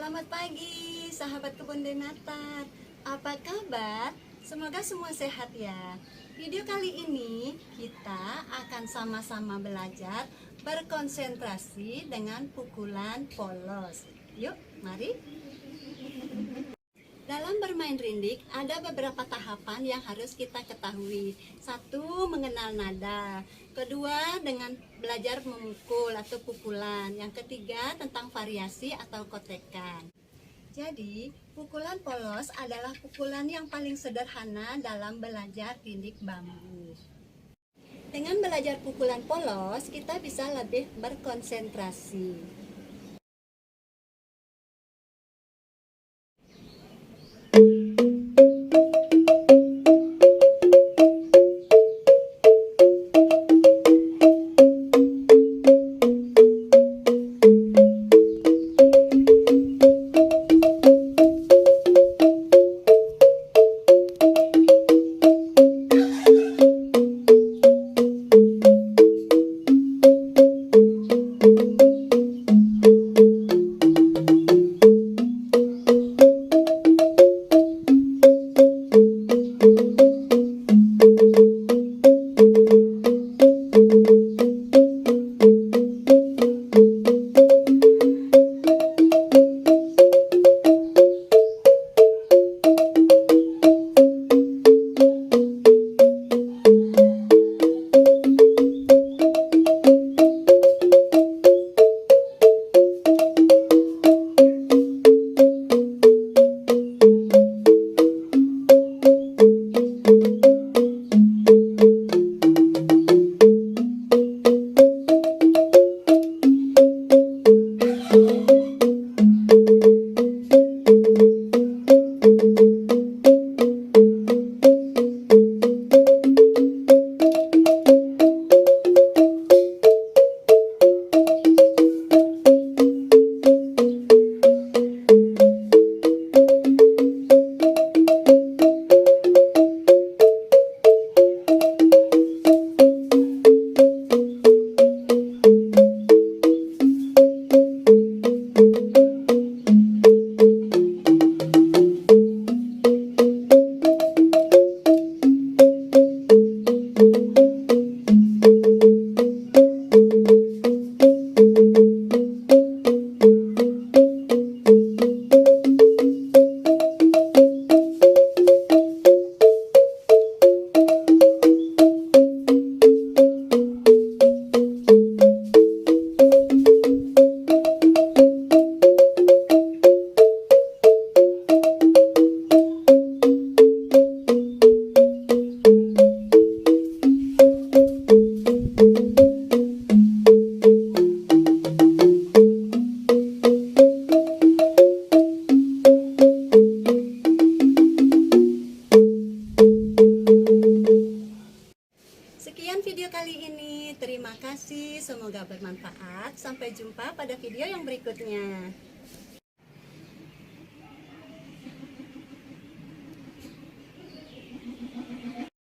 Selamat pagi, sahabat kebun Denatar. Apa kabar? Semoga semua sehat ya. Video kali ini kita akan sama-sama belajar berkonsentrasi dengan pukulan polos. Yuk, mari. Dalam bermain rindik, ada beberapa tahapan yang harus kita ketahui. Satu, mengenal nada. Kedua, dengan belajar memukul atau pukulan. Yang ketiga, tentang variasi atau kotekan. Jadi, pukulan polos adalah pukulan yang paling sederhana dalam belajar rindik bambu. Dengan belajar pukulan polos, kita bisa lebih berkonsentrasi. Sekian video kali ini. Terima kasih, semoga bermanfaat. Sampai jumpa pada video yang berikutnya.